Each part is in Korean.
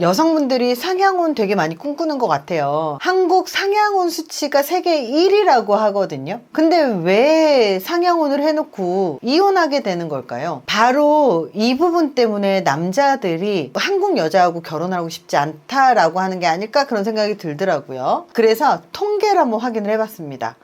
여성분들이 상향혼 되게 많이 꿈꾸는 것 같아요. 한국 상향혼 수치가 세계 1위라고 하거든요. 근데 왜 상향혼을 해놓고 이혼하게 되는 걸까요? 바로 이 부분 때문에 남자들이 한국 여자하고 결혼하고 싶지 않다라고 하는 게 아닐까 그런 생각이 들더라고요. 그래서 통계를 한번 확인을 해봤습니다.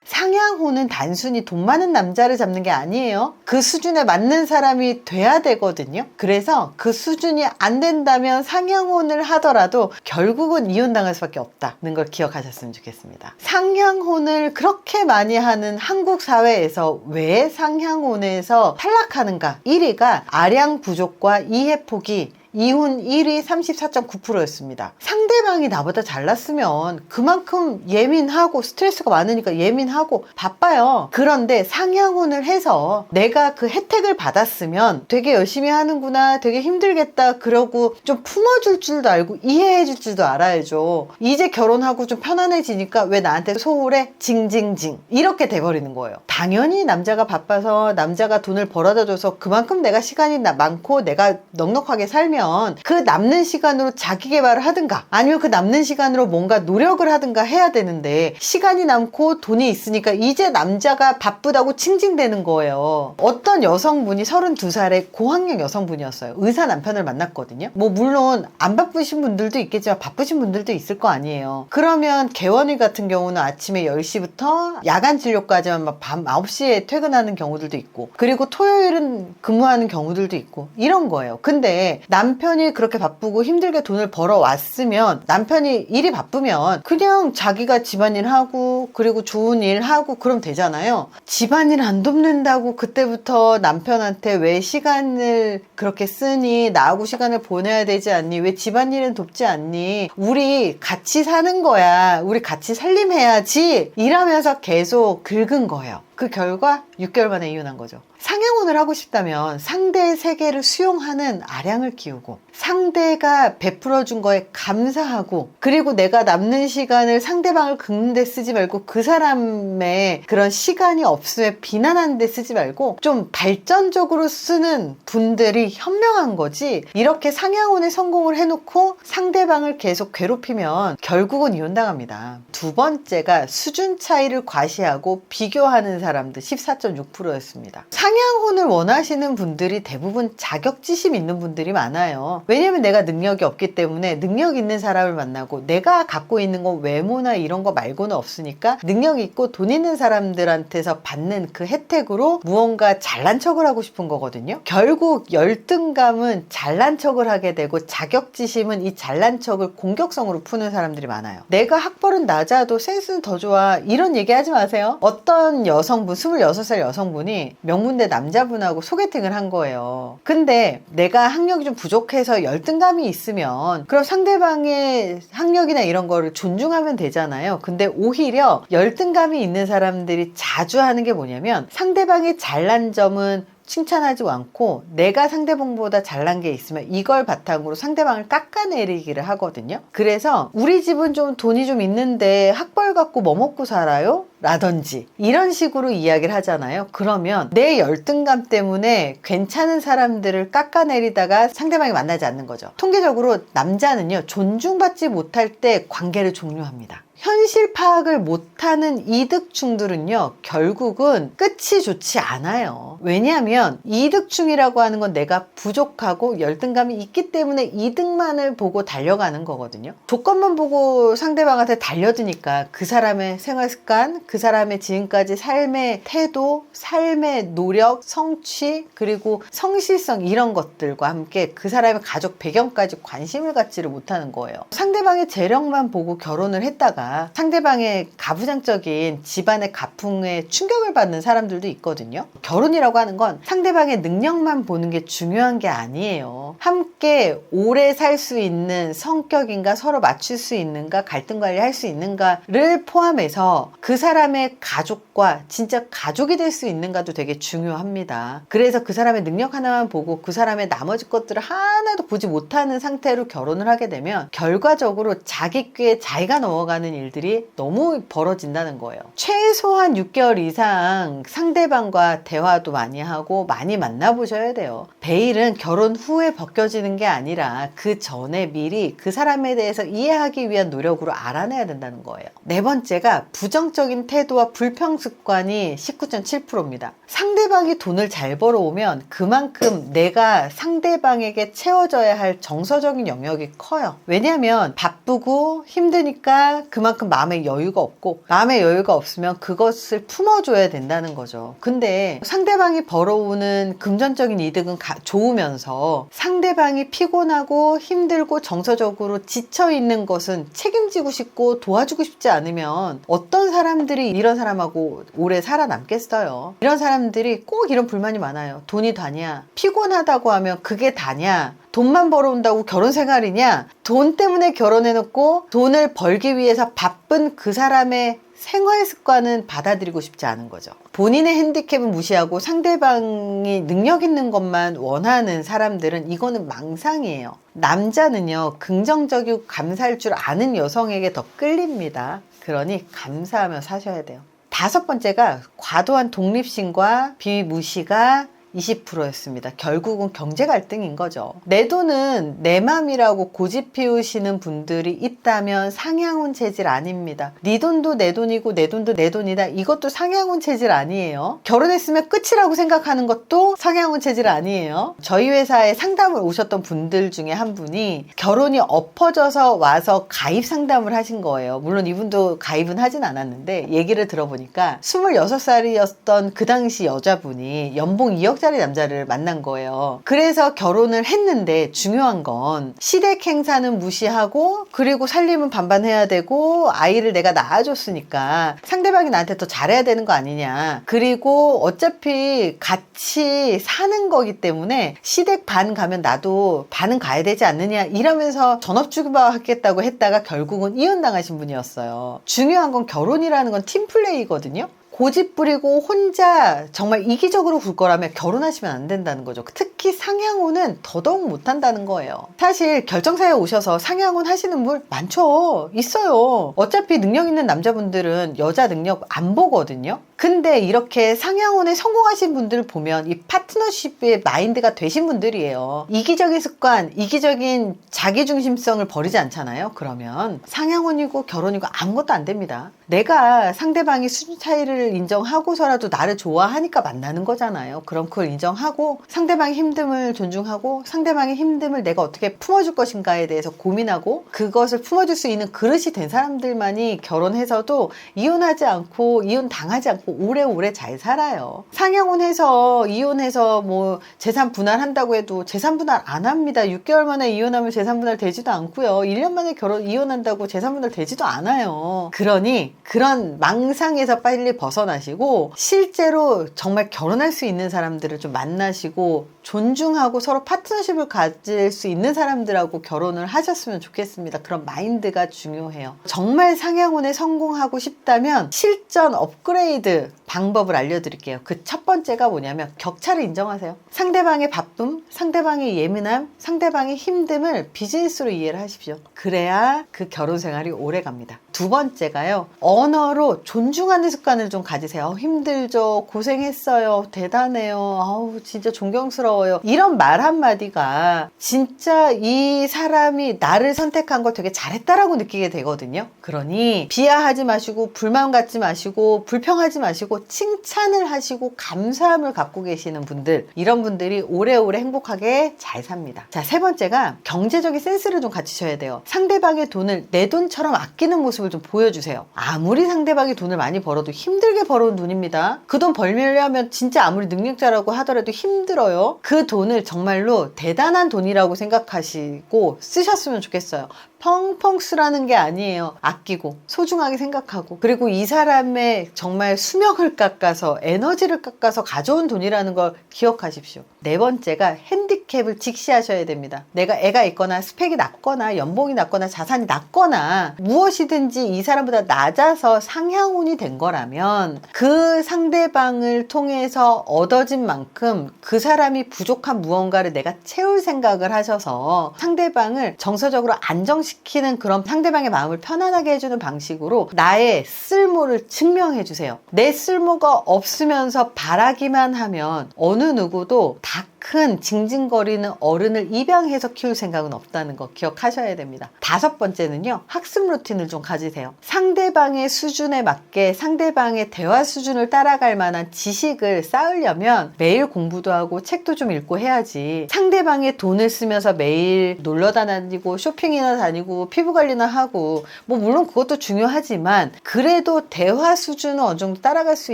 상향혼은 단순히 돈 많은 남자를 잡는 게 아니에요. 그 수준에 맞는 사람이 돼야 되거든요. 그래서 그 수준이 안 된다면 상향혼을 하더라도 결국은 이혼당할 수밖에 없다는 걸 기억하셨으면 좋겠습니다. 상향혼을 그렇게 많이 하는 한국 사회에서 왜 상향혼에서 탈락하는가? 1위가 아량 부족과 이해폭이 이혼 1위 34.9%였습니다. 상대방이 나보다 잘났으면 그만큼 예민하고 스트레스가 많으니까 예민하고 바빠요. 그런데 상향혼을 해서 내가 그 혜택을 받았으면 되게 열심히 하는구나, 되게 힘들겠다, 그러고 좀 품어줄 줄도 알고 이해해줄 줄도 알아야죠. 이제 결혼하고 좀 편안해지니까 왜 나한테 소홀해? 징징징 이렇게 돼버리는 거예요. 당연히 남자가 바빠서 남자가 돈을 벌어다 줘서 그만큼 내가 시간이 많고 내가 넉넉하게 살면 그 남는 시간으로 자기 개발을 하든가 아니면 그 남는 시간으로 뭔가 노력을 하든가 해야 되는데 시간이 남고 돈이 있으니까 이제 남자가 바쁘다고 칭징대는 거예요. 어떤 여성분이 32살의 고학력 여성분이었어요. 의사 남편을 만났거든요. 뭐 물론 안 바쁘신 분들도 있겠지만 바쁘신 분들도 있을 거 아니에요. 그러면 개원일 같은 경우는 아침에 10시부터 야간 진료까지만 막 밤 9시에 퇴근하는 경우들도 있고, 그리고 토요일은 근무하는 경우들도 있고 이런 거예요. 근데 남편이 그렇게 바쁘고 힘들게 돈을 벌어왔으면, 남편이 일이 바쁘면 그냥 자기가 집안일 하고 그리고 좋은 일 하고 그러면 되잖아요. 집안일 안 돕는다고 그때부터 남편한테 왜 시간을 그렇게 쓰니, 나하고 시간을 보내야 되지 않니, 왜 집안일은 돕지 않니, 우리 같이 사는 거야, 우리 같이 살림해야지 이러면서 계속 긁은 거예요. 그 결과 6개월 만에 이혼한 거죠. 상향혼을 하고 싶다면 상대의 세계를 수용하는 아량을 키우고, 상대가 베풀어준 거에 감사하고, 그리고 내가 남는 시간을 상대방을 긁는 데 쓰지 말고 그 사람의 그런 시간이 없음에 비난하는 데 쓰지 말고 좀 발전적으로 쓰는 분들이 현명한 거지, 이렇게 상향혼에 성공을 해놓고 상대방을 계속 괴롭히면 결국은 이혼당합니다. 두 번째가 수준 차이를 과시하고 비교하는 사람들 14.6%였습니다. 상향혼을 원하시는 분들이 대부분 자격지심 있는 분들이 많아요. 왜냐면 내가 능력이 없기 때문에 능력 있는 사람을 만나고, 내가 갖고 있는 건 외모나 이런 거 말고는 없으니까 능력 있고 돈 있는 사람들한테서 받는 그 혜택으로 무언가 잘난 척을 하고 싶은 거거든요. 결국 열등감은 잘난 척을 하게 되고, 자격지심은 이 잘난 척을 공격성으로 푸는 사람들이 많아요. 내가 학벌은 낮아도 센스는 더 좋아 이런 얘기 하지 마세요. 어떤 여성분, 26살 여성분이 명문대 남자분하고 소개팅을 한 거예요. 근데 내가 학력이 좀 부족해서 열등감이 있으면 그럼 상대방의 학력이나 이런 거를 존중하면 되잖아요. 근데 오히려 열등감이 있는 사람들이 자주 하는 게 뭐냐면, 상대방의 잘난 점은 칭찬하지 않고 내가 상대방보다 잘난 게 있으면 이걸 바탕으로 상대방을 깎아내리기를 하거든요. 그래서 우리 집은 좀 돈이 좀 있는데 학벌 갖고 뭐 먹고 살아요? 라든지 이런 식으로 이야기를 하잖아요. 그러면 내 열등감 때문에 괜찮은 사람들을 깎아내리다가 상대방이 만나지 않는 거죠. 통계적으로 남자는요, 존중받지 못할 때 관계를 종료합니다. 현실 파악을 못하는 이득충들은요, 결국은 끝이 좋지 않아요. 왜냐하면 이득충이라고 하는 건 내가 부족하고 열등감이 있기 때문에 이득만을 보고 달려가는 거거든요. 조건만 보고 상대방한테 달려드니까 그 사람의 생활습관, 그 사람의 지금까지 삶의 태도, 삶의 노력, 성취, 그리고 성실성 이런 것들과 함께 그 사람의 가족 배경까지 관심을 갖지를 못하는 거예요. 상대방의 재력만 보고 결혼을 했다가 상대방의 가부장적인 집안의 가풍에 충격을 받는 사람들도 있거든요. 결혼이라고 하는 건 상대방의 능력만 보는 게 중요한 게 아니에요. 거예요. 함께 오래 살 수 있는 성격인가, 서로 맞출 수 있는가, 갈등 관리할 수 있는가를 포함해서 그 사람의 가족과 진짜 가족이 될 수 있는가도 되게 중요합니다. 그래서 그 사람의 능력 하나만 보고 그 사람의 나머지 것들을 하나도 보지 못하는 상태로 결혼을 하게 되면 결과적으로 자기 꾀에 자기가 넘어가는 일들이 너무 벌어진다는 거예요. 최소한 6개월 이상 상대방과 대화도 많이 하고 많이 만나보셔야 돼요. 베일은 결혼 후에 벗겨지는 게 아니라 그 전에 미리 그 사람에 대해서 이해하기 위한 노력으로 알아내야 된다는 거예요. 네 번째가 부정적인 태도와 불평 습관이 19.7%입니다. 상대방이 돈을 잘 벌어오면 그만큼 내가 상대방에게 채워져야 할 정서적인 영역이 커요. 왜냐하면 바쁘고 힘드니까 그만큼 마음의 여유가 없고, 마음의 여유가 없으면 그것을 품어줘야 된다는 거죠. 근데 상대방이 벌어오는 금전적인 이득은 좋으면서 상대방이 피곤하고 힘들고 정서적으로 지쳐있는 것은 책임지고 싶고 도와주고 싶지 않으면 어떤 사람들이 이런 사람하고 오래 살아남겠어요. 이런 사람들이 꼭 이런 불만이 많아요. 돈이 다냐? 피곤하다고 하면 그게 다냐? 돈만 벌어온다고 결혼 생활이냐? 돈 때문에 결혼해놓고 돈을 벌기 위해서 바쁜 그 사람의 생활 습관은 받아들이고 싶지 않은 거죠. 본인의 핸디캡은 무시하고 상대방이 능력 있는 것만 원하는 사람들은 이거는 망상이에요. 남자는요, 긍정적이고 감사할 줄 아는 여성에게 더 끌립니다. 그러니 감사하며 사셔야 돼요. 다섯 번째가 과도한 독립심과 비무시가 20%였습니다. 결국은 경제 갈등인 거죠. 내 돈은 내 맘이라고 고집 피우시는 분들이 있다면 상향운 체질 아닙니다. 네 돈도 내 돈이고 내 돈도 내 돈이다. 이것도 상향운 체질 아니에요. 결혼했으면 끝이라고 생각하는 것도 상향운 체질 아니에요. 저희 회사에 상담을 오셨던 분들 중에 한 분이 결혼이 엎어져서 와서 가입 상담을 하신 거예요. 물론 이분도 가입은 하진 않았는데 얘기를 들어보니까 26살이었던 그 당시 여자분이 연봉 2억 짜리 남자를 만난 거예요. 그래서 결혼을 했는데 중요한 건 시댁 행사는 무시하고, 그리고 살림은 반반 해야 되고, 아이를 내가 낳아줬으니까 상대방이 나한테 더 잘해야 되는 거 아니냐. 그리고 어차피 같이 사는 거기 때문에 시댁 반 가면 나도 반은 가야 되지 않느냐, 이러면서 전업주부하겠다고 했다가 결국은 이혼당하신 분이었어요. 중요한 건 결혼이라는 건 팀플레이거든요. 고집 부리고 혼자 정말 이기적으로 굴 거라면 결혼하시면 안 된다는 거죠. 특히 상향혼은 더더욱 못한다는 거예요. 사실 결정사에 오셔서 상향혼 하시는 분 많죠. 있어요. 어차피 능력 있는 남자분들은 여자 능력 안 보거든요. 근데 이렇게 상향혼에 성공하신 분들을 보면 이 파트너십의 마인드가 되신 분들이에요. 이기적인 습관, 이기적인 자기중심성을 버리지 않잖아요. 그러면 상향혼이고 결혼이고 아무것도 안 됩니다. 내가 상대방이 수준 차이를 인정하고서라도 나를 좋아하니까 만나는 거잖아요. 그럼 그걸 인정하고 상대방의 힘듦을 존중하고 상대방의 힘듦을 내가 어떻게 품어줄 것인가에 대해서 고민하고 그것을 품어줄 수 있는 그릇이 된 사람들만이 결혼해서도 이혼하지 않고 이혼 당하지 않고 오래오래 잘 살아요. 상향혼해서 이혼해서 뭐 재산 분할한다고 해도 재산 분할 안 합니다. 6개월 만에 이혼하면 재산 분할 되지도 않고요. 1년 만에 이혼한다고 재산 분할 되지도 않아요. 그러니 그런 망상에서 빨리 벗어나시고 실제로 정말 결혼할 수 있는 사람들을 좀 만나시고 존중하고 서로 파트너십을 가질 수 있는 사람들하고 결혼을 하셨으면 좋겠습니다. 그런 마인드가 중요해요. 정말 상향혼에 성공하고 싶다면 실전 업그레이드 방법을 알려드릴게요. 그 첫 번째가 뭐냐면 격차를 인정하세요. 상대방의 바쁨, 상대방의 예민함, 상대방의 힘듦을 비즈니스로 이해를 하십시오. 그래야 그 결혼 생활이 오래 갑니다. 두 번째가요, 언어로 존중하는 습관을 좀 가지세요. 힘들죠, 고생했어요, 대단해요, 아우 진짜 존경스러워요, 이런 말 한마디가 진짜 이 사람이 나를 선택한 거 되게 잘했다라고 느끼게 되거든요. 그러니 비하하지 마시고 불만 갖지 마시고 불평하지 마시고 칭찬을 하시고 감사함을 갖고 계시는 분들, 이런 분들이 오래오래 행복하게 잘 삽니다. 자, 세 번째가 경제적인 센스를 좀 갖추셔야 돼요. 상대방의 돈을 내 돈처럼 아끼는 모습을 좀 보여주세요. 아무리 상대방이 돈을 많이 벌어도 힘들게 벌어온 돈입니다. 그 돈 벌려면 진짜 아무리 능력자라고 하더라도 힘들어요. 그 돈을 정말로 대단한 돈이라고 생각하시고 쓰셨으면 좋겠어요. 펑펑 쓰라는 게 아니에요. 아끼고 소중하게 생각하고, 그리고 이 사람의 정말 수명을 깎아서 에너지를 깎아서 가져온 돈이라는 걸 기억하십시오. 네 번째가 핸디캡을 직시하셔야 됩니다. 내가 애가 있거나 스펙이 낮거나 연봉이 낮거나 자산이 낮거나 무엇이든지 이 사람보다 낮아서 상향운이 된 거라면 그 상대방을 통해서 얻어진 만큼 그 사람이 부족한 무언가를 내가 채울 생각을 하셔서 상대방을 정서적으로 안정시키는, 그런 상대방의 마음을 편안하게 해주는 방식으로 나의 쓸모를 증명해 주세요. 내 쓸모가 없으면서 바라기만 하면 어느 누구도 다 큰 징징거리는 어른을 입양해서 키울 생각은 없다는 거 기억하셔야 됩니다. 다섯 번째는요, 학습 루틴을 좀 가지세요. 상대방의 수준에 맞게 상대방의 대화 수준을 따라갈 만한 지식을 쌓으려면 매일 공부도 하고 책도 좀 읽고 해야지, 상대방의 돈을 쓰면서 매일 놀러 다니고 쇼핑이나 다니고 피부 관리나 하고, 뭐 물론 그것도 중요하지만 그래도 대화 수준은 어느 정도 따라갈 수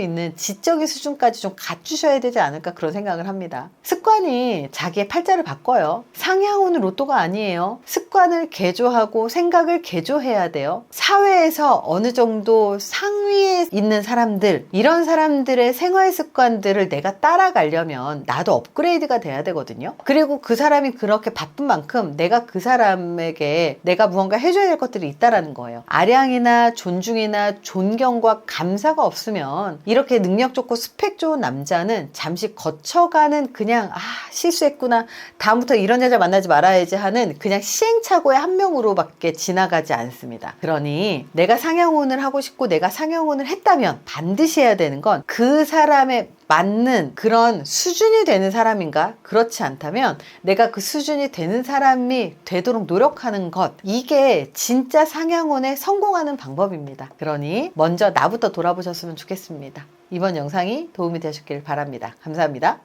있는 지적인 수준까지 좀 갖추셔야 되지 않을까, 그런 생각을 합니다. 습관이 자기의 팔자를 바꿔요. 상향운은 로또가 아니에요. 습관을 개조하고 생각을 개조해야 돼요. 사회에서 어느 정도 상위에 있는 사람들, 이런 사람들의 생활 습관들을 내가 따라가려면 나도 업그레이드가 돼야 되거든요. 그리고 그 사람이 그렇게 바쁜 만큼 내가 그 사람에게 내가 무언가 해줘야 될 것들이 있다라는 거예요. 아량이나 존중이나 존경과 감사가 없으면 이렇게 능력 좋고 스펙 좋은 남자는 잠시 거쳐가는, 그냥 실수했구나, 다음부터 이런 여자 만나지 말아야지 하는 그냥 시행착오의 한 명으로밖에 지나가지 않습니다. 그러니 내가 상향혼을 하고 싶고 내가 상향혼을 했다면 반드시 해야 되는 건 그 사람의 맞는 그런 수준이 되는 사람인가? 그렇지 않다면 내가 그 수준이 되는 사람이 되도록 노력하는 것, 이게 진짜 상향혼에 성공하는 방법입니다. 그러니 먼저 나부터 돌아보셨으면 좋겠습니다. 이번 영상이 도움이 되셨길 바랍니다. 감사합니다.